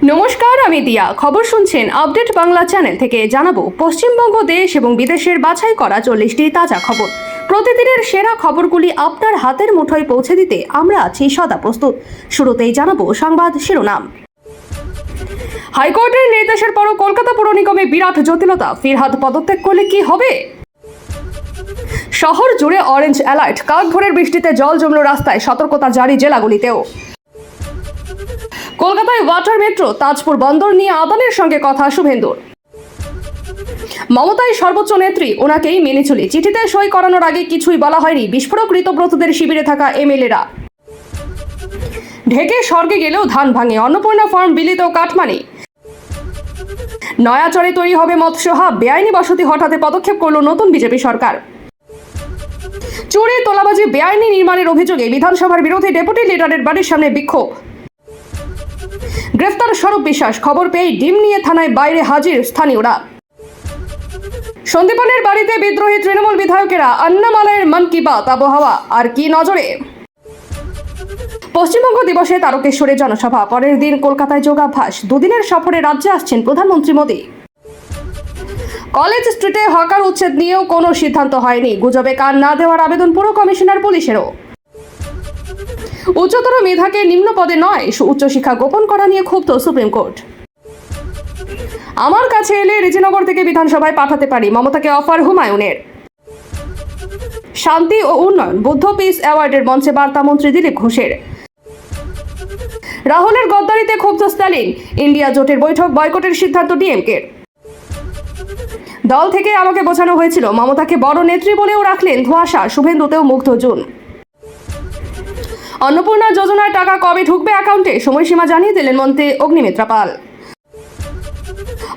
নমস্কার, আমি দিয়া। খবর শুনছেন আপডেট বাংলা চ্যানেল থেকে। জানাবো পশ্চিমবঙ্গ দেশ এবং বিদেশের বাছাই করা 40টি তাজা খবর। প্রতিদিনের সেরা খবরগুলি আপনার হাতের মুঠোয় পৌঁছে দিতে আমরা আছি সদা প্রস্তুত। শুরুতেই জানাবো সংবাদ শিরোনাম। হাইকোর্টের নির্দেশের পরও কলকাতা পুর নিগমে বিরাট জটিলতা। ফিরহাদ পদত্যাগ করলে কি হবে? শহর জুড়ে অরেঞ্জ অ্যালার্ট। কাকভোরের বৃষ্টিতে জল জমল রাস্তায়, সতর্কতা জারি জেলাগুলিতেও। কলকাতায় ওয়াটার মেট্রো, তাজপুর বন্দর নিয়ে আদানের সঙ্গে কথা শুভেন্দুর। মমতাই সর্বোচ্চ নেত্রী, ওনাকেই মেনে চলি। চিঠিতে সই করানোর আগে কিছুই বলা হয়নি। বিস্ফোরক ঋতব্রতদের শিবিরে থাকা এমএলএরা। ঢেকে স্বর্গে গেলেও ধান ভাঙে। অন্নপূর্ণা ফার্ম বিলিত কাটমানি। নয়াচরে তৈরি হবে মৎস্য হাব। বেআইনি বসতি হঠাতে পদক্ষেপ করল নতুন বিজেপি সরকার। চুরি, তোলাবাজি, বেআইনি নির্মাণের অভিযোগে বিধানসভার বিরোধী ডেপুটি লিডারের বাড়ির সামনে বিক্ষোভ। গ্রেফতার স্বরূপ বিশ্বাস। খবর পেয়ে ডিম নিয়ে থানায় বাইরে হাজির স্থানীয়রা। সন্দীপনের বাড়িতে বিদ্রোহী তৃণমূল বিধায়কেরা। আন্নামালাইয়ের মন কি বাত। আবহাওয়া আর কি নজরে? পশ্চিমবঙ্গ দিবসে তারকেশ্বরে জনসভা। পরের দিন কলকাতায় যোগাভ্যাস। দুদিনের সফরে রাজ্যে আসছেন প্রধানমন্ত্রী মোদী। কলেজ স্ট্রিটে হকার উচ্ছেদ নিয়েও কোনো সিদ্ধান্ত হয়নি। গুজবে কান না দেওয়ার আবেদন পুর কমিশনার পুলিশেরও। উচ্চতর মেধাকে নিম্ন পদে নয়, উচ্চশিক্ষা গোপন করা নিয়ে ক্ষুব্ধ সুপ্রিম কোর্ট। আমার কাছে এলে রেজিনগর থেকে বিধানসভায় পাঠাতে পারি, মমতাকে অফার হুমায়ুনের। শান্তি ও উন্নয়ন, বুদ্ধ পিস অ্যাওয়ার্ডের মঞ্চে বার্তা মন্ত্রী দিলীপ ঘোষের। রাহুলের গদ্দারিতে ক্ষুব্ধ স্ট্যালিন। ইন্ডিয়া জোটের বৈঠক বয়কটের সিদ্ধান্ত ডিএমকের। দল থেকে আমাকে বোঝানো হয়েছিল, মমতাকে বড় নেত্রী বলেও রাখলেন ধোঁয়াশা। শুভেন্দুতেও মুগ্ধ জুন। অন্নপূর্ণা যোজনার টাকা কবে ঢুকবে অ্যাকাউন্টে, সময়সীমা জানিয়ে দিলেন মন্ত্রী অগ্নিমিত্রা পাল।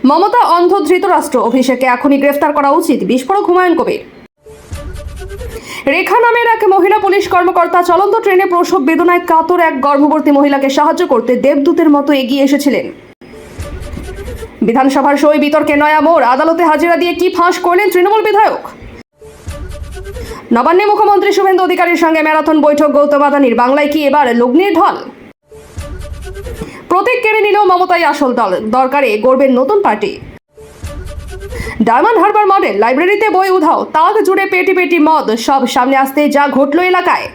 মমতা অন্ধ ধৃতরাষ্ট্র, অভিষেকে এখনই গ্রেফতার করা উচিত, বিস্ফোরক হুমায়ুন কবির। রেখা নামের এক মহিলা পুলিশ কর্মকর্তা চলন্ত ট্রেনে প্রসব বেদনায় কাতর এক গর্ভবতী মহিলাকে সাহায্য করতে দেবদূতের মতো এগিয়ে এসেছিলেন। বিধানসভার সই বিতর্কে নয়া মোড়। আদালতে হাজিরা দিয়ে কি ফাঁস করলেন তৃণমূল বিধায়ক? নবান্নে মুখ্যমন্ত্রী শুভেন্দু অধিকারীর সঙ্গে ম্যারাথন বৈঠক গৌতম আদানির। বাংলায় কি এবার লগ্নির ঢল? প্রতীক কেড়ে নিলেও মমতাই আসল দল, দরকারে গড়বেন নতুন পার্টি। ডায়মন্ড হারবার মডেল লাইব্রেরিতে বই উধাও। তাক জুড়ে পেটি পেটি মদ। সব সামনে আসতে যা ঘটল এলাকায়।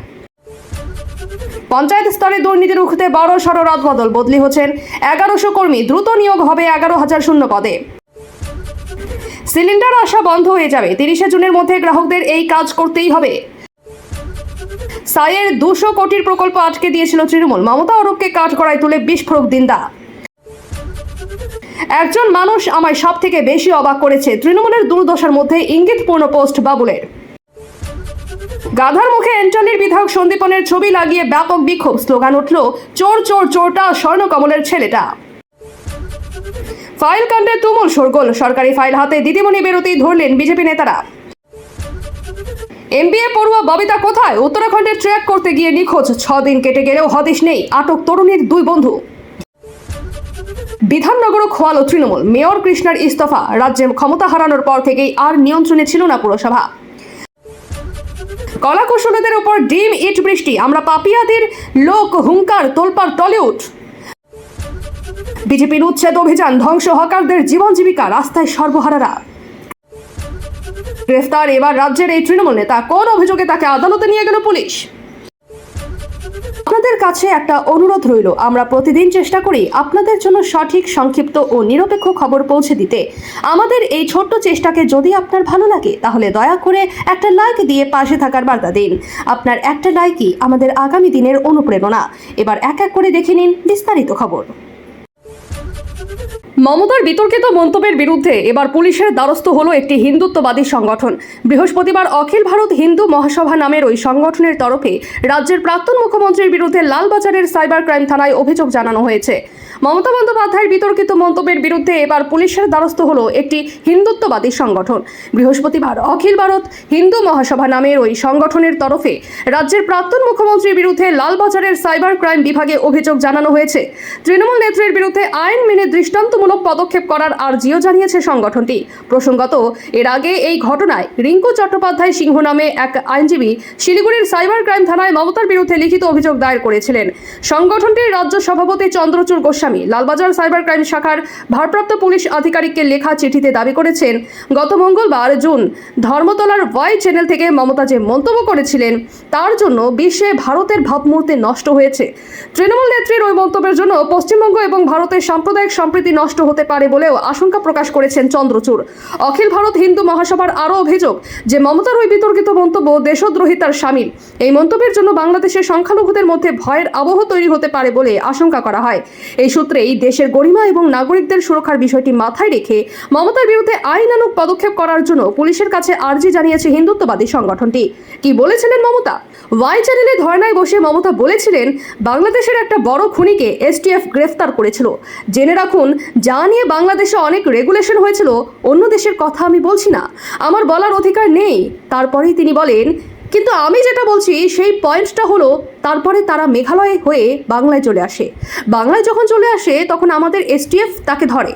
পঞ্চায়েত স্তরে দুর্নীতি রুখতে বড় সড় রদবদল। বদলি হচ্ছেন 1100 কর্মী। দ্রুত নিয়োগ হবে 11,000 শূন্য পদে। সিলিন্ডার আসা বন্ধ হয়ে যাবে। 30শে জুনের মধ্যে গ্রাহকদের এই কাজ করতেই হবে। সাইয়ের 200 কোটির প্রকল্প আটকে দিয়েছিল তৃণমূল। মমতা অরূপকে কাঠগড়ায় তুলে বিস্ফোরক দিন্দা। একজন মানুষ আমায় সব থেকে বেশি অবাক করেছে। তৃণমূলের দুর্দশার মধ্যে ইঙ্গিতপূর্ণ পোস্ট বাবুলের। গাধার মুখে এন্টলির বিধায়ক সন্দীপনের ছবি লাগিয়ে ব্যাপক বিক্ষোভ। স্লোগান উঠল, চোর চোর চোরটা স্বর্ণকমলের ছেলেটা। ফাইল কাণ্ডে তুমুল শোরগোল। সরকারি ফাইল হাতে দিদিমণি বেরোতেই ধরলেন বিজেপি নেতারা। এমবিএ পড়ুয়া ববিতা কোথায়? উত্তরাখণ্ডে ট্র্যাক করতে গিয়ে নিখোঁজ। 6 দিন কেটে গেলেও হদিশ নেই। আটক তরুণীর 2 বন্ধু। বিধাননগরও খোয়ালো তৃণমূল। মেয়র কৃষ্ণার ইস্তফা। রাজ্যে ক্ষমতা হারানোর পর থেকেই আর নিয়ন্ত্রণে ছিল না পুরসভা। কলাকুশলীদের উপর ডিম ইট বৃষ্টি। আমরা পাপিয়াদের লোক হুঙ্কার। তোলপাড় টলিউড। বিজেপির উচ্ছেদ অভিযান। ধ্বংস হকারদের জীবন জীবিকা। রাস্তায় সর্বহারারা। গ্রেফতার এবার রাজ্যের এই তৃণমূল নেতা। কোন অভিযোগে তাকে আদালতে নিয়ে গেল পুলিশ? আপনাদের কাছে একটা অনুরোধ রইল, আমরা প্রতিদিন চেষ্টা করি আপনাদের জন্য সঠিক, সংক্ষিপ্ত ও নিরপেক্ষ খবর পৌঁছে দিতে। আমাদের এই ছোট্ট চেষ্টাকে যদি আপনার ভালো লাগে তাহলে দয়া করে একটা লাইক দিয়ে পাশে থাকার বার্তা দিন। আপনার একটা লাইকই আমাদের আগামী দিনের অনুপ্রেরণা। এবার এক এক করে দেখে নিন বিস্তারিত খবর। মমতার বিতর্কিত মন্তব্যের বিরুদ্ধে এবার পুলিশের দ্বারস্থ হলো একটি হিন্দুত্ববাদী সংগঠন। বৃহস্পতিবার অখিল ভারত হিন্দু মহাসভা নামের ওই সংগঠনের তরফে রাজ্যের প্রাক্তন মুখ্যমন্ত্রীর বিরুদ্ধে লালবাজারের সাইবার ক্রাইম থানায় অভিযোগ জানানো হয়েছে। মমতা বন্দ্যোপাধ্যায়ের বিতর্কিত মন্তব্যের বিরুদ্ধে এবার পুলিশের দ্বারস্থ হলো একটি হিন্দুত্ববাদী সংগঠন। বৃহস্পতিবার অখিল ভারত হিন্দু মহাসভা নামের ওই সংগঠনের তরফে রাজ্যের প্রাক্তন মুখ্যমন্ত্রীর বিরুদ্ধে লালবাজারের সাইবার ক্রাইম বিভাগে অভিযোগ জানানো হয়েছে। তৃণমূল নেত্রীর বিরুদ্ধে আইন মেনে দৃষ্টান্তমূলক পদক্ষেপ করার আর্জিও জানিয়েছে সংগঠনটি। প্রসঙ্গত, এর আগে এই ঘটনায় রিঙ্কু চট্টোপাধ্যায় সিংহ নামে এক আইনজীবী শিলিগুড়ির সাইবার ক্রাইম থানায় মমতার বিরুদ্ধে লিখিত অভিযোগ দায়ের করেছিলেন। সংগঠনটির রাজ্য সভাপতি চন্দ্রচূড় গোস্বামী গোস্বামী লালবাজার সাইবার ক্রাইম শাখার ভারপ্রাপ্ত পুলিশ আধিকারিককে লেখা চিঠিতে দাবি করেছেন, গত মঙ্গলবার জুন ধর্মতলার ওয়াই চ্যানেল থেকে মমতা যে মন্তব্য করেছিলেন তার জন্য বিশ্বে ভারতের ভাবমূর্তি নষ্ট হয়েছে। তৃণমূল নেত্রীর ওই মন্তব্যের জন্য পশ্চিমবঙ্গ এবং ভারতের সাম্প্রদায়িক সম্প্রীতি নষ্ট হতে পারে বলেও আশঙ্কা প্রকাশ করেছেন চন্দ্রচূড়। অখিল ভারত হিন্দু মহাসভার আরও অভিযোগ যে মমতার ওই বিতর্কিত মন্তব্য দেশদ্রোহিতার শামিল। এই মন্তব্যের জন্য বাংলাদেশের সংখ্যালঘুদের মধ্যে ভয়ের আবহ তৈরি হতে পারে বলে আশঙ্কা করা হয়। এই সূত্রেই দেশের গরিমা এবং নাগরিকদের সুরক্ষার বিষয়টি মাথায় রেখে মমতার বিরুদ্ধে আইনানুগ পদক্ষেপ করার জন্য পুলিশের কাছে আর্জি জানিয়েছে হিন্দুত্ববাদী সংগঠনটি। কি বলেছিলেন মমতা? ওয়াই চ্যানেলে ধর্নায় বসে মমতা বলেছিলেন, বাংলাদেশের একটা বড় খুনিকে এসটিএফ গ্রেফতার করেছিল। জেনে রাখুন, যা নিয়ে বাংলাদেশে অনেক রেগুলেশন হয়েছিল, অন্য দেশের কথা আমি বলছি না, আমার বলার অধিকার নেই। তারপরেই তিনি বলেন, কিন্তু আমি যেটা বলছি সেই পয়েন্টটা হলো, তারপরে তারা মেঘালয় হয়ে বাংলায় চলে আসে। বাংলায় যখন চলে আসে তখন আমাদের এসটিএফ তাকে ধরে,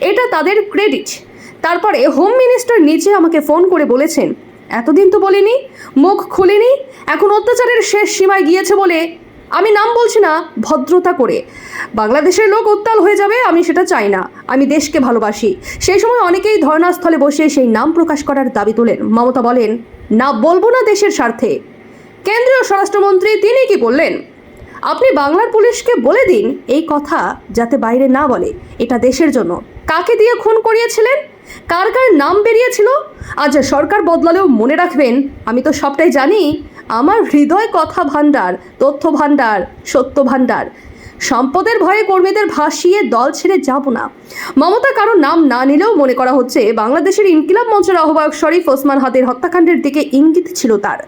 এটা তাদের ক্রেডিট। তারপরে হোম মিনিস্টার নিজে আমাকে ফোন করে বলেছেন, এতদিন তো বলিনি, মুখ খুলিনি, এখন অত্যাচারের শেষ সীমায় গিয়েছে বলে আমি নাম বলছি না, ভদ্রতা করে। বাংলাদেশের লোক উত্তাল হয়ে যাবে, আমি সেটা চাই না। আমি দেশকে ভালোবাসি। সেই সময় অনেকেই ধর্নাস্থলে বসে সেই নাম প্রকাশ করার দাবি তোলেন। মমতা বলেন, না বলবো না দেশের স্বার্থে। কেন্দ্রীয় স্বরাষ্ট্রমন্ত্রী তিনি কি বললেন, আপনি বাংলার পুলিশকে বলে দিন এই কথা যাতে বাইরে না বলে, এটা দেশের জন্য। কাকে দিয়ে খুন করিয়েছিলেন, কার কার নাম বেরিয়েছিল, আজ সরকার বদলালেও মনে রাখবেন, আমি তো সবটাই জানি। আমার হৃদয় কথা ভাণ্ডার, তথ্য ভাণ্ডার, সত্য ভাণ্ডার। সম্পদের ভয়ে কর্মীদের ভাসিয়ে দল ছেড়ে যাব না। মমতা কারো নাম না নিলেও মনে করা হচ্ছে বাংলাদেশের ইনকিলাব মঞ্চের আহ্বায়ক শরীফ ওসমান হাদির হত্যাকাণ্ডের দিকে ইঙ্গিত ছিল তার।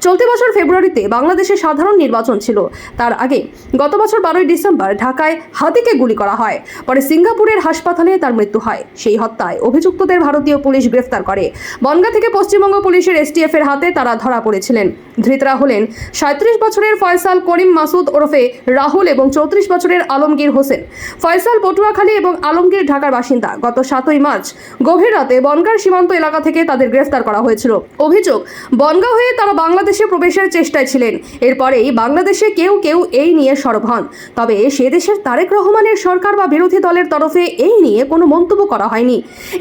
চলতি বছর ফেব্রুয়ারিতে বাংলাদেশে সাধারণ নির্বাচন ছিল। তার আগে গত বছর 12ই ডিসেম্বর ঢাকায় হাদিকে গুলি করা হয়। পরে সিঙ্গাপুরের হাসপাতালে তার মৃত্যু হয়। সেই হত্যায় অভিযুক্তদের ভারতীয় পুলিশ গ্রেফতার করে। বনগাঁ থেকে পশ্চিমবঙ্গ পুলিশের এসটিএফ এর হাতে তারা ধরা পড়েছিলেন। ধৃতরা হলেন 37 বছরের ফয়সাল করিম মাসুদ ওরফে রাহুল এবং 34 বছরের আলমগীর হোসেন। ফয়সাল পটুয়াখালী এবং আলমগীর ঢাকার বাসিন্দা। গত 7ই মার্চ গভীর রাতে বনগাঁর সীমান্ত এলাকা থেকে তাদের গ্রেফতার করা হয়েছিল। অভিযোগ, বনগাঁ হয়ে তারা বাংলাদেশে প্রবেশের চেষ্টায় ছিলেন। এরপরেই বাংলাদেশে কেউ কেউ এই নিয়ে সরব হন। তবে সে দেশের তারেক রহমানের সরকার বা বিরোধী দলের তরফে এই নিয়ে কোনো মন্তব্য করা হয়নি।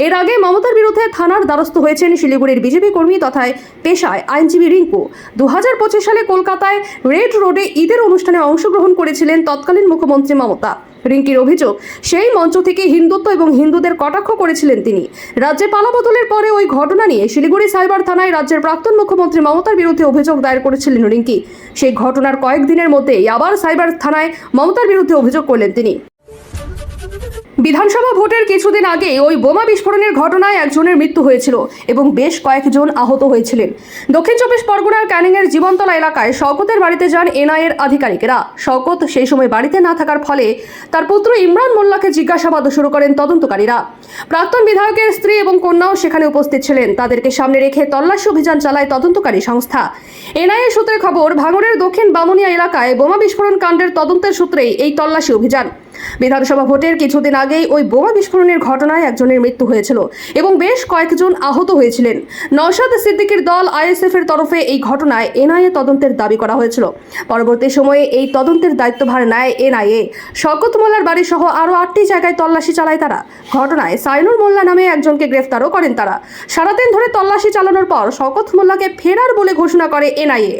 এর আগে মমতার বিরুদ্ধে থানার দ্বারস্থ হয়েছেন শিলিগুড়ির বিজেপি কর্মী তথা পেশায় আইনজীবী রিঙ্কু। 2025 সালে কলকাতায় রেড রোডে ঈদের অনুষ্ঠানে অংশগ্রহণ করেছিলেন তৎকালীন মুখ্যমন্ত্রী মমতা। রিঙ্কির অভিযোগ, সেই মঞ্চ থেকে হিন্দুত্ব এবং হিন্দুদের কটাক্ষ করেছিলেন তিনি। রাজ্যে পালাবদলের পরে ওই ঘটনা নিয়ে শিলিগুড়ি সাইবার থানায় রাজ্যের প্রাক্তন মুখ্যমন্ত্রী মমতার বিরুদ্ধে অভিযোগ দায়ের করেছিলেন রিঙ্কি। সেই ঘটনার কয়েকদিনের মধ্যেই আবার সাইবার থানায় মমতার বিরুদ্ধে অভিযোগ করলেন তিনি। বিধানসভা ভোটের কিছুদিন আগে ওই বোমা বিস্ফোরণের ঘটনায় একজনের মৃত্যু হয়েছিল এবং বেশ কয়েকজন আহত হয়েছিলেন। দক্ষিণ 24 পরগনার ক্যানিংয়ের জীবনতলা এলাকায় শওকতের বাড়িতে যান এনআইএর আধিকারিকেরা। শওকত সেই সময় বাড়িতে না থাকার ফলে তার পুত্র ইমরান মোল্লাকে জিজ্ঞাসাবাদ শুরু করেন তদন্তকারীরা। প্রাক্তন বিধায়কের স্ত্রী এবং কন্যাও সেখানে উপস্থিত ছিলেন। তাদেরকে সামনে রেখে তল্লাশি অভিযান চালায় তদন্তকারী সংস্থা। এনআইএ সূত্রে খবর, ভাঙড়ের দক্ষিণ বামুনিয়া এলাকায় বোমা বিস্ফোরণ কাণ্ডের তদন্তের সূত্রেই এই তল্লাশি অভিযান। বিধানসভা ভোটের কিছুদিন আগেই ওই বোমা বিস্ফোরণের ঘটনায় একজনের মৃত্যু হয়েছিল এবং বেশ কয়েকজন আহত হয়েছিলেন। নওশাদ সিদ্দিকীর দল আইএসএফ এর তরফে এই ঘটনায় এনআইএ তদন্তের দাবি করা হয়েছিল। পরবর্তী সময়ে এই তদন্তের দায়িত্বভার নেয় এনআইএ। শওকত মোল্লার বাড়ি সহ আরও 8টি জায়গায় তল্লাশি চালায় তারা। ঘটনায় সাইনুর মোল্লা নামে একজনকে গ্রেফতারও করেন তারা। সারাদিন ধরে তল্লাশি চালানোর পর শওকত মোল্লাকে ফেরার বলে ঘোষণা করে এনআইএ।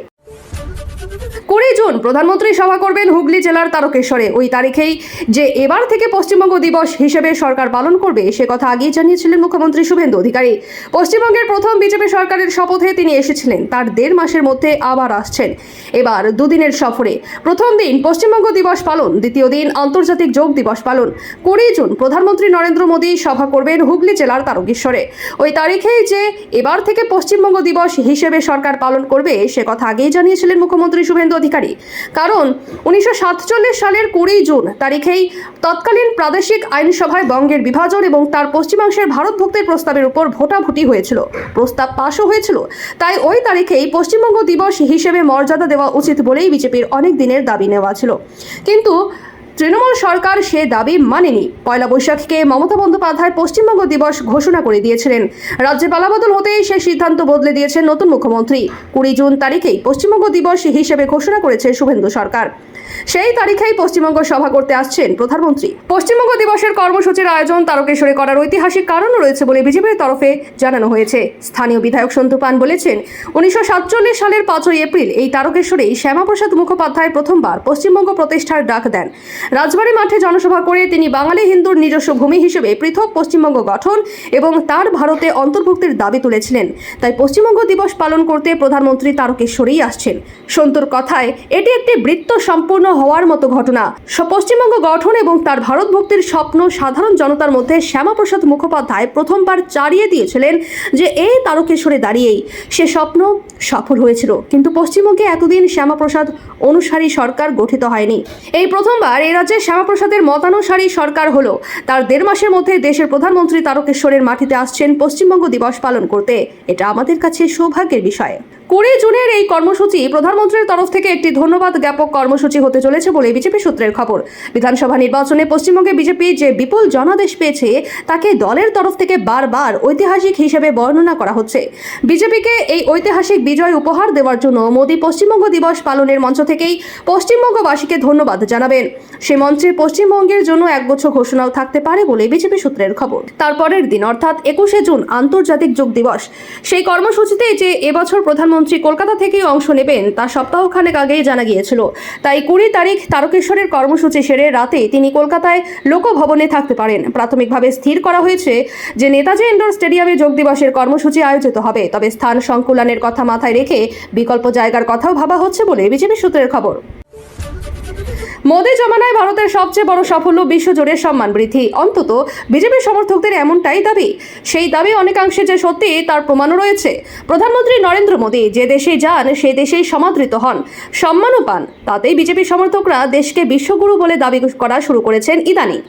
20 জুন প্রধানমন্ত্রী সভা করবেন হুগলি জেলার তারকেশ্বরে। ওই তারিখেই যে এবার থেকে পশ্চিমবঙ্গ দিবস হিসেবে সরকার পালন করবে সে কথা আগেই জানিয়েছিলেন মুখ্যমন্ত্রী শুভেন্দু অধিকারী। পশ্চিমবঙ্গের প্রথম বিজেপি সরকারের শপথে তিনি এসেছিলেন। তার 1.5 মাসের মধ্যে আবার আসছেন। এবার 2 দিনের সফরে। প্রথম দিন পশ্চিমবঙ্গ দিবস পালন, দ্বিতীয় দিন আন্তর্জাতিক যোগ দিবস পালন। 20 জুন প্রধানমন্ত্রী নরেন্দ্র মোদী সভা করবেন হুগলি জেলার তারকেশ্বরে। ওই তারিখেই যে এবার থেকে পশ্চিমবঙ্গ দিবস হিসেবে সরকার পালন করবে সে কথা আগেই জানিয়েছিলেন মুখ্যমন্ত্রী শুভেন্দু অধিকারী। কারণ 1947 সালের 20 জুন তারিখেই তৎকালীন প্রাদেশিক আইনসভায় বঙ্গের বিভাজন এবং তার পশ্চিমাংশের ভারত ভুক্তির প্রস্তাবের উপর ভোটাভুটি হয়েছিল, প্রস্তাব পাশও হয়েছিল। তাই ওই তারিখেই পশ্চিমবঙ্গ দিবস হিসেবে মর্যাদা দেওয়া উচিত বলেই বিজেপির অনেক দিনের দাবি নেওয়া ছিল। কিন্তু তৃণমূল সরকার সে দাবি মানেনি। পয়লা বৈশাখকে মমতা বন্দ্যোপাধ্যায় পশ্চিমবঙ্গ দিবস ঘোষণা করে দিয়েছিলেন। রাজ্যে পালাবদল হতেই সেই সিদ্ধান্ত বদলে দিয়েছেন নতুন মুখ্যমন্ত্রী। 20 জুন তারিখেই পশ্চিমবঙ্গ দিবস হিসেবে ঘোষণা করেছে শুভেন্দু সরকার। সেই তারিখেই পশ্চিমবঙ্গ সভা করতে আসছেন প্রধানমন্ত্রী। পশ্চিমবঙ্গ দিবসের কর্মসূচির আয়োজন তারকেশ্বরে করার ঐতিহাসিক কারণও রয়েছে বলে বিজেপির তরফে জানানো হয়েছে। স্থানীয় বিধায়ক সন্তু পান বলেছেন, 1947 সালের 5ই এপ্রিল এই তারকেশ্বরেই শ্যামাপ্রসাদ মুখোপাধ্যায় প্রথমবার পশ্চিমবঙ্গ প্রতিষ্ঠার ডাক দেন। রাজবাড়ী মাঠে জনসভা করে তিনি বাঙালি হিন্দুর নিজস্ব ভূমি হিসেবে পৃথক পশ্চিমবঙ্গ গঠন এবং তার ভারতে অন্তর্ভুক্তির দাবি তুলেছিলেন। তাই পশ্চিমবঙ্গ দিবস পালন করতে প্রধানমন্ত্রী তারকেশ্বরেই আসছেন। সন্তুর কথায় এটি একটি বৃত্ত সম্পূর্ণ হওয়ার মতো ঘটনা। পশ্চিমবঙ্গ গঠন এবং তার ভারত ভক্তির স্বপ্ন সাধারণ জনতার মধ্যে শ্যামাপ্রসাদ মুখোপাধ্যায় প্রথমবার চালিয়ে দিয়েছিলেন যে এই তারকেশ্বরে দাঁড়িয়েই সে স্বপ্ন সফল হয়েছিল। কিন্তু পশ্চিমবঙ্গে এতদিন শ্যামাপ্রসাদ অনুসারী সরকার গঠিত হয়নি। এই প্রথমবার এই রাজ্যে শ্যামাপ্রসাদের মতানুসারী সরকার হলো। তার 1.5 মাসের মধ্যে দেশের প্রধানমন্ত্রী তারকেশ্বরের মাটিতে আসছেন পশ্চিমবঙ্গ দিবস পালন করতে। এটা আমাদের কাছে সৌভাগ্যের বিষয়। 20 জুনের এই কর্মসূচি প্রধানমন্ত্রীর তরফ থেকে একটি ধন্যবাদ জ্ঞাপক কর্মসূচি হতে চলেছে বলে বিজেপি সূত্রের খবর। বিধানসভা নির্বাচনে পশ্চিমবঙ্গে বিজেপি যে বিপুল জনাদেশ পেয়েছে তাকে দলের তরফ থেকে বারবার ঐতিহাসিক হিসেবে বর্ণনা করা হচ্ছে। বিজেপিকে এই ঐতিহাসিক বিজয় উপহার দেওয়ার জন্য মোদী পশ্চিমবঙ্গ দিবস পালনের মঞ্চ থেকেই পশ্চিমবঙ্গবাসীকে ধন্যবাদ জানাবেন। সে মঞ্চে পশ্চিমবঙ্গের জন্য একগুচ্ছ ঘোষণাও থাকতে পারে বলে বিজেপি সূত্রের খবর। তারপরের দিন অর্থাৎ 21শে জুন আন্তর্জাতিক যোগ দিবস। সেই কর্মসূচিতে যে এবছর প্রধানমন্ত্রী কলকাতা থেকে অংশ নেবেন তা সপ্তাহখানেক আগেই জানা গিয়েছিল। তাই 20 তারিখ তারকেশ্বরের কর্মসূচি সেরে রাতে তিনি কলকাতায় লোকভবনে থাকতে পারেন। প্রাথমিকভাবে স্থির করা হয়েছে যে নেতাজি ইন্ডোর স্টেডিয়ামে যোগ দিবসের কর্মসূচি আয়োজিত হবে। তবে স্থান সংকুলানের কথা মাথায় রেখে বিকল্প জায়গার কথাও ভাবা হচ্ছে বলে বিজেপি সূত্রের খবর। মোদী জমানায় ভারতের সবচেয়ে বড় সাফল্য বিশ্বজুড়ে সম্মান বৃদ্ধি। অন্তত বিজেপির সমর্থকদের এমনটাই দাবি। সেই দাবি অনেকাংশে যে সত্যি তার প্রমাণও রয়েছে। প্রধানমন্ত্রী নরেন্দ্র মোদী যে দেশে যান সে দেশেই সমাদৃত হন, সম্মানও পান। তাতেই বিজেপি সমর্থকরা দেশকে বিশ্বগুরু বলে দাবি করা শুরু করেছেন ইদানিং।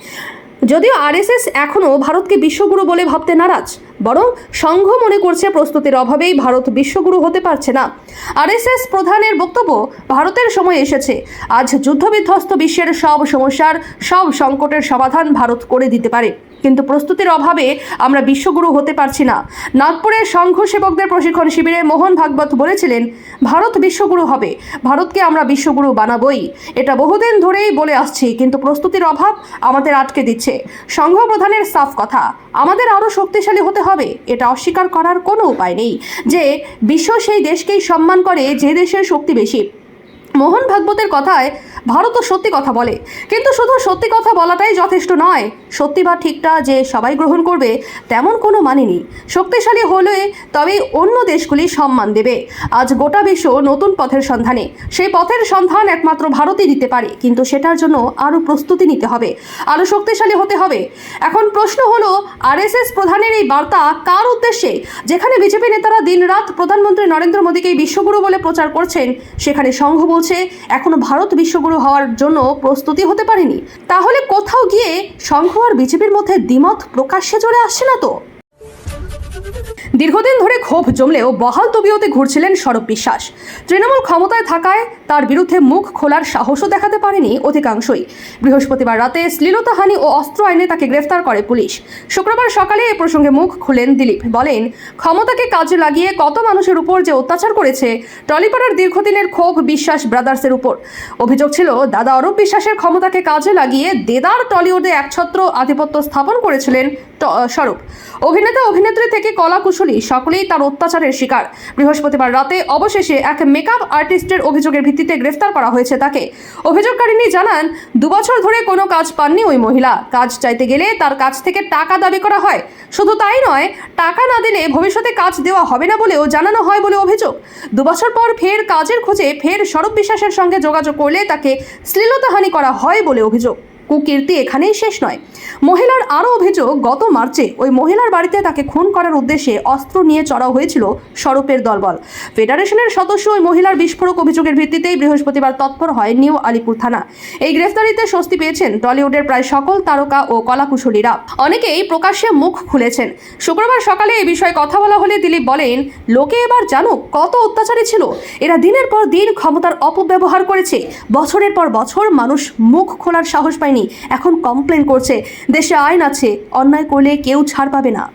যদিও আরএসএস এখনও ভারতকে বিশ্বগুরু বলে ভাবতে নারাজ, বরং সংঘ মনে করছে প্রস্তুতির অভাবেই ভারত বিশ্বগুরু হতে পারছে না। আরএসএস প্রধানের বক্তব্য, ভারতের সময় এসেছে। আজ যুদ্ধবিধ্বস্ত বিশ্বের সব সমস্যার সব সংকটের সমাধান ভারত করে দিতে পারে, কিন্তু প্রস্তুতির অভাবে আমরা বিশ্বগুরু হতে পারছি না। নাগপুরের সংঘ সেবকদের প্রশিক্ষণ শিবিরে মোহন ভাগবত বলেছিলেন, ভারত বিশ্বগুরু হবে, ভারতকে আমরা বিশ্বগুরু বানাবই। এটা বহুদিন ধরেই বলে আসছি, কিন্তু প্রস্তুতির অভাব আমাদের আটকে দিচ্ছে। সংঘ প্রধানের সাফ কথা, আমাদের আরও শক্তিশালী হতে হবে। এটা অস্বীকার করার কোনো উপায় নেই যে বিশ্ব সেই দেশকেই সম্মান করে যে দেশের শক্তি বেশি। মোহন ভাগবতের কথায় ভারতও সত্যি কথা বলে, কিন্তু শুধু সত্যি কথা বলাটাই যথেষ্ট নয়। সত্যি বা ঠিকটা যে সবাই গ্রহণ করবে তেমন কোনো মানে নেই। শক্তিশালী হলে তবেই অন্য দেশগুলি সম্মান দেবে। আজ গোটা বিশ্ব নতুন পথের সন্ধানে। সেই পথের সন্ধান একমাত্র ভারতই দিতে পারে, কিন্তু সেটার জন্য আরও প্রস্তুতি নিতে হবে, আরও শক্তিশালী হতে হবে। এখন প্রশ্ন হলো, আরএসএস প্রধানের এই বার্তা কার উদ্দেশ্যে? যেখানে বিজেপি নেতারা দিনরাত প্রধানমন্ত্রী নরেন্দ্র মোদীকে বিশ্বগুরু বলে প্রচার করছেন, সেখানে সংঘ বলছে এখনো ভারত বিশ্বগুরু হওয়ার জন্য প্রস্তুতি হতে পারেনি। তাহলে কোথাও গিয়ে সংঘ আর বিজেপির মধ্যে দ্বিমত প্রকাশ্যে চলে আসছে না তো? দীর্ঘদিন ধরে ক্ষোভ জমলেও বহাল তবিয়তে ঘুরছিলেন সৌরভ বিশ্বাস। তৃণমূল ক্ষমতায় থাকায় তার বিরুদ্ধে মুখ খোলার সাহসও দেখাতে পারেনি অধিকাংশই। বৃহস্পতিবার রাতে শ্লীলতাহানি ও অস্ত্র আইনে তাকে গ্রেফতার করে পুলিশ। শুক্রবার সকালে এ প্রসঙ্গে মুখ খুলেন দিলীপ। বলেন, ক্ষমতাকে কাজে লাগিয়ে কত মানুষের উপর যে অত্যাচার করেছে। টলিপাড়ার দীর্ঘদিনের ক্ষোভ বিশ্বাস ব্রাদার্সের উপর। অভিযোগ ছিল, দাদা অরূপ বিশ্বাসের ক্ষমতাকে কাজে লাগিয়ে দেদার টলিউডে একছত্র আধিপত্য স্থাপন করেছিলেন স্বরূপ। অভিনেতা অভিনেত্রী থেকে কলাকুশলী সকলেই তার অত্যাচারের শিকার। বৃহস্পতিবার রাতে অবশেষে এক মেকআপ আর্টিস্টের অভিযোগের ভিত্তিতে গ্রেফতার করা হয়েছে তাকে। অভিযোগকারিনী জানান, 2 বছর ধরে কোনো কাজ পাননি ওই মহিলা। কাজ চাইতে গেলে তার কাছ থেকে টাকা দাবি করা হয়। শুধু তাই নয়, টাকা না দিলে ভবিষ্যতে কাজ দেওয়া হবে না বলেও জানানো হয় বলে অভিযোগ। 2 বছর পর ফের কাজের খোঁজে ফের স্বরূপ বিশ্বাসের সঙ্গে যোগাযোগ করলে তাকে শ্লীলতাহানি করা হয় বলে অভিযোগ। কুকীর্তি এখানেই শেষ নয়। মহিলার আরও অভিযোগ, গত মার্চে ওই মহিলার বাড়িতে তাকে খুন করার উদ্দেশ্যে অস্ত্র নিয়ে চড়াও হয়েছিল স্বরূপের দলবল। ফেডারেশনের সদস্য ওই মহিলার বিস্ফোরক অভিযোগের ভিত্তিতেই বৃহস্পতিবার তৎপর হয় নিউ আলিপুর থানা। এই গ্রেফতারিতে স্বস্তি পেয়েছেন টলিউডের প্রায় সকল তারকা ও কলাকুশলীরা। অনেকেই প্রকাশ্যে মুখ খুলেছেন। শুক্রবার সকালে এই বিষয়ে কথা বলা হলে দিলীপ বলেন, লোকে এবার জানুক কত অত্যাচারী ছিল এরা। দিনের পর দিন ক্ষমতার অপব্যবহার করেছে, বছরের পর বছর মানুষ মুখ খোলার সাহস পায়নি, এখন কমপ্লেন করছে। দেশে আইন আছে, অন্যায় করলে কেউ ছাড় পাবে না।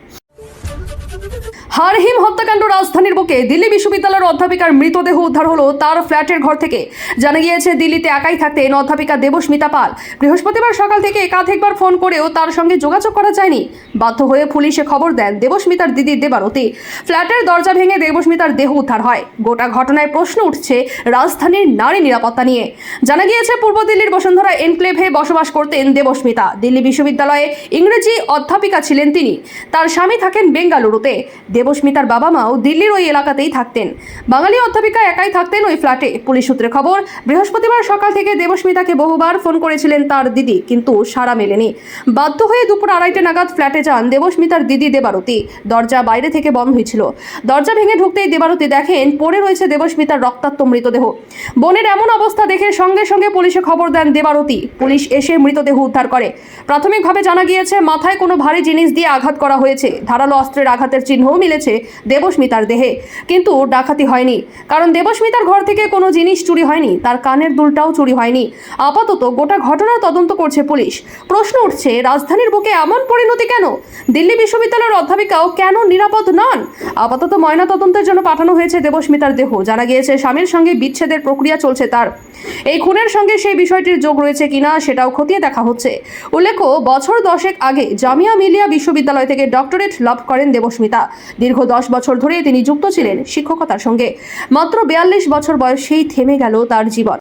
হারহিম হত্যাকাণ্ড, রাজধানীর বুকে দিল্লি বিশ্ববিদ্যালয়ের অধ্যাপিকার মৃতদেহ উদ্ধার হলো তার ফ্ল্যাটের ঘর থেকে। জানা গিয়েছে, দিল্লিতে একাই থাকতেন অধ্যাপিকা দেবস্মিতা পাল। বৃহস্পতিবার সকাল থেকে একাধিকবার ফোন করেও তার সঙ্গে যোগাযোগ করা যায়নি। বাধ্য হয়ে পুলিশে খবর দেন দেবস্মিতার দিদি দেবারতী। ফ্ল্যাটের দরজা ভেঙে দেবস্মিতার দেহ উদ্ধার হয়। গোটা ঘটনায় প্রশ্ন উঠছে রাজধানীর নারী নিরাপত্তা নিয়ে। জানা গিয়েছে, পূর্ব দিল্লির বসুন্ধরা এনক্লেভে বসবাস করতেন দেবস্মিতা। দিল্লি বিশ্ববিদ্যালয়ে ইংরেজি অধ্যাপিকা ছিলেন তিনি। তার স্বামী থাকেন বেঙ্গালুরুতে। দেবস্মিতার বাবা মাও দিল্লির ওই এলাকাতেই থাকতেন। বাঙালি অধ্যাপিকা একাই থাকতেন ওই ফ্ল্যাটে। পুলিশ সূত্রে খবর, বৃহস্পতিবার সকাল থেকে দেবস্মিতাকে বহুবার ফোন করেছিলেন তার দিদি, কিন্তু সাড়া মেলেনি। বাধ্য হয়ে দুপুর 2:30 নাগাদ ফ্ল্যাটে যান দেবস্মিতার দিদি দেবারতী। দরজা বাইরে থেকে বন্ধ হয়েছিল। দরজা ভেঙে ঢুকতেই দেবারতী দেখেন পড়ে রয়েছে দেবস্মিতার রক্তাক্ত মৃতদেহ। বোনের এমন অবস্থা দেখে সঙ্গে সঙ্গে পুলিশে খবর দেন দেবারতী। পুলিশ এসে মৃতদেহ উদ্ধার করে। প্রাথমিকভাবে জানা গিয়েছে, মাথায় কোনো ভারী জিনিস দিয়ে আঘাত করা হয়েছে। ধারালো অস্ত্রের আঘাতের চিহ্নও মিলেছে দেবস্মিতার দেহে, কিন্তু ডাকাতি হয়নি, কারণ দেবস্মিতার ঘর থেকে কোনো জিনিস চুরি হয়নি। তার কানের দুলটাও চুরি হয়নি। আপাতত গোটা ঘটনার তদন্ত করছে পুলিশ। প্রশ্ন উঠছে, রাজধানীর বুকে এমন পরিণতি কেন? দিল্লি বিশ্ববিদ্যালয়ের অধ্যাপিকাও কেন নিরাপদ নন? আপাতত ময়নাতদন্তের জন্য পাঠানো হয়েছে দেবস্মিতার দেহ। জানা গিয়েছে, স্বামীর সঙ্গে বিচ্ছেদের প্রক্রিয়া চলছে তার। এই খুনের সঙ্গে সেই বিষয়টির যোগ রয়েছে কিনা সেটাও খতিয়ে দেখা হচ্ছে। উল্লেখ্য, বছর 10 আগে জামিয়া মিলিয়া বিশ্ববিদ্যালয় থেকে ডক্টরেট লাভ করেন দেবস্মিতা। দীর্ঘ 10 বছর ধরে তিনি যুক্ত ছিলেন শিক্ষকতার সঙ্গে। মাত্র 42 বছর বয়সেই থেমে গেল তার জীবন।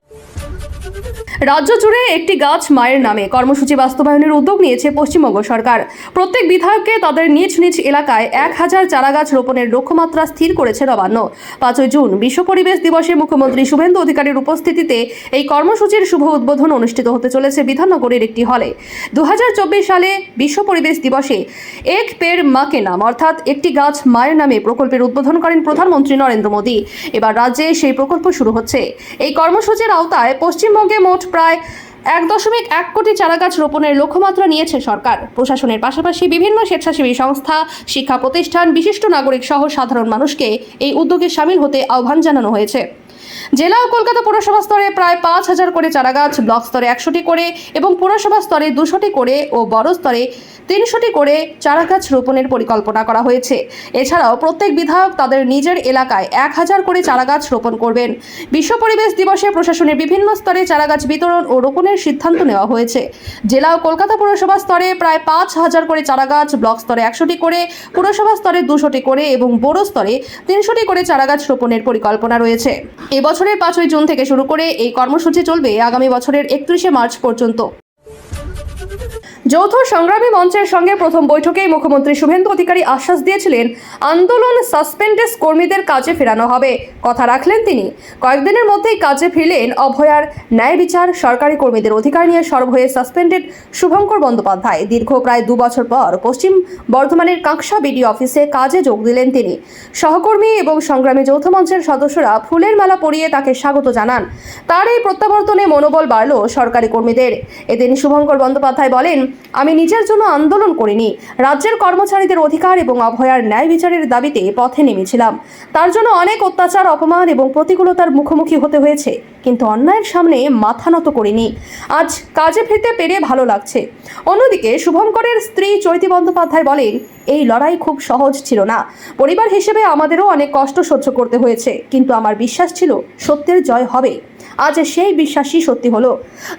রাজ্য জুড়ে একটি গাছ মায়ের নামে কর্মসূচি বাস্তবায়নের উদ্যোগ নিয়েছে পশ্চিমবঙ্গ সরকার। প্রত্যেক বিধায়ককে তাদের নিজ নিজ এলাকায় 1000 চারাগাছ রোপণের লক্ষ্যমাত্রা স্থির করেছে নবান্ন। 5 জুন বিশ্ব পরিবেশ দিবসে মুখ্যমন্ত্রী শুভেন্দু অধিকারীর উপস্থিতিতে এই কর্মসূচির শুভ উদ্বোধন অনুষ্ঠিত হতে চলেছে বিধাননগরের একটি হলে। 2024 সালে বিশ্ব পরিবেশ দিবসে এক পেড় মা কে নাম অর্থাৎ একটি গাছ মায়ের নামে প্রকল্পের উদ্বোধন করেন প্রধানমন্ত্রী নরেন্দ্র মোদী। এবার রাজ্যে সেই প্রকল্প শুরু হচ্ছে। এই কর্মসূচির আওতায় পশ্চিমবঙ্গে মোট প্রায় 1.1 কোটি চারাগাছ রোপণের লক্ষ্যমাত্রা নিয়েছে সরকার। প্রশাসনের পাশাপাশি বিভিন্ন স্বেচ্ছাসেবী সংস্থা, শিক্ষা প্রতিষ্ঠান, বিশিষ্ট নাগরিক সহ সাধারণ মানুষকে এই উদ্যোগে সামিল হতে আহ্বান জানানো হয়েছে। জেলা ও কলকাতা পুরসভা স্তরে প্রায় 5000 করে চারাগাছ, ব্লক স্তরে 100টি করে এবং পুরসভা স্তরে 200টি করে ও বড় স্তরে 300টি করে চারাগাছ রোপণের পরিকল্পনা করা হয়েছে। এছাড়াও প্রত্যেক বিধায়ক তাদের নিজের এলাকায় 1000 করে চারাগাছ রোপণ করবেন। বিশ্ব পরিবেশ দিবসে প্রশাসনের বিভিন্ন স্তরে চারাগাছ বিতরণ ও রোপণের সিদ্ধান্ত নেওয়া হয়েছে। জেলা ও কলকাতা পুরসভা স্তরে প্রায় 5000 করে চারাগাছ, ব্লক স্তরে 100টি করে, পুরসভা স্তরে 200টি করে এবং বড় স্তরে 300টি করে চারাগাছ রোপণের পরিকল্পনা রয়েছে। এবছরের 5 জুন থেকে শুরু করে এই কর্মসূচি চলবে আগামী বছরের 31 মার্চ পর্যন্ত। যৌথ সংগ্রামী মঞ্চের সঙ্গে প্রথম বৈঠকেই মুখ্যমন্ত্রী শুভেন্দু অধিকারী আশ্বাস দিয়েছিলেন, আন্দোলন সাসপেন্ডেড কর্মীদের কাজে ফেরানো হবে। কথা রাখলেন তিনি। কয়েকদিনের মধ্যেই কাজে ফিরলেন অভয়ার ন্যায় বিচার। সরকারি কর্মীদের অধিকার নিয়ে সরব হয়ে সাসপেন্ডেড শুভঙ্কর বন্দ্যোপাধ্যায় দীর্ঘ প্রায় 2 বছর পর পশ্চিম বর্ধমানের কাঁকসা বিডিও অফিসে কাজে যোগ দিলেন তিনি। সহকর্মী এবং সংগ্রামী যৌথ মঞ্চের সদস্যরা ফুলের মালা পরিয়ে তাকে স্বাগত জানান। তার এই প্রত্যাবর্তনে মনোবল বাড়ল সরকারি কর্মীদের। এদিন শুভঙ্কর বন্দ্যোপাধ্যায় বলেন, আমি নিজের জন্য আন্দোলন করিনি, রাজ্যের কর্মচারীদের অধিকার এবং অভয়ার ন্যায় বিচারের দাবিতে পথে নেমেছিলাম। তার জন্য অনেক অত্যাচার, অপমান এবং প্রতিকূলতার মুখোমুখি হতে হয়েছে, কিন্তু অন্যায়ের সামনে মাথা নত করিনি। আজ কাজে ফিরতে পেরে ভালো লাগছে। অন্যদিকে শুভঙ্করের স্ত্রী চৈতি বন্দ্যোপাধ্যায় বলেন, এই লড়াই খুব সহজ ছিল না। পরিবার হিসেবে আমাদেরও অনেক কষ্ট সহ্য করতে হয়েছে, কিন্তু আমার বিশ্বাস ছিল সত্যের জয় হবে। আজ সেই বিশ্বাসই সত্যি হলো।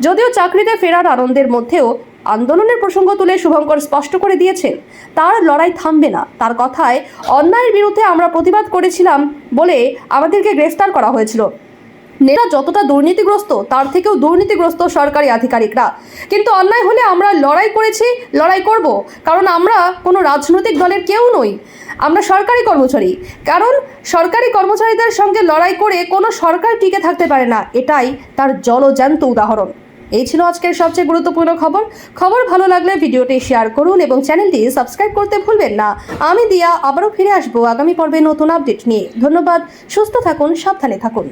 যদিও চাকরিতে ফেরার আনন্দের মধ্যেও আন্দোলনের প্রসঙ্গ তুলে শুভঙ্কর স্পষ্ট করে দিয়েছেন, তার লড়াই থামবে না। তার কথায়, অন্যায়ের বিরুদ্ধে আমরা প্রতিবাদ করেছিলাম বলে আমাদেরকে গ্রেফতার করা হয়েছিল। নেতা যতটা দুর্নীতিগ্রস্ত, তার থেকেও দুর্নীতিগ্রস্ত সরকারি আধিকারিকরা। কিন্তু অন্যায় হলে আমরা লড়াই করেছি, লড়াই করব, কারণ আমরা কোনো রাজনৈতিক দলের কেউ নই। আমরা সরকারি কর্মচারী। কারণ সরকারি কর্মচারীদের সঙ্গে লড়াই করে কোনো সরকার টিকে থাকতে পারে না। এটাই তার জলজ্যান্ত উদাহরণ। এই ছিল আজকের সবচেয়ে গুরুত্বপূর্ণ খবর ভালো লাগলে ভিডিওটি শেয়ার করুন এবং চ্যানেলটি সাবস্ক্রাইব করতে ভুলবেন না। আমি দিয়া আবারও ফিরে আসবো আগামী পর্বে নতুন আপডেট নিয়ে। ধন্যবাদ, সুস্থ থাকুন, সাবধানে থাকুন।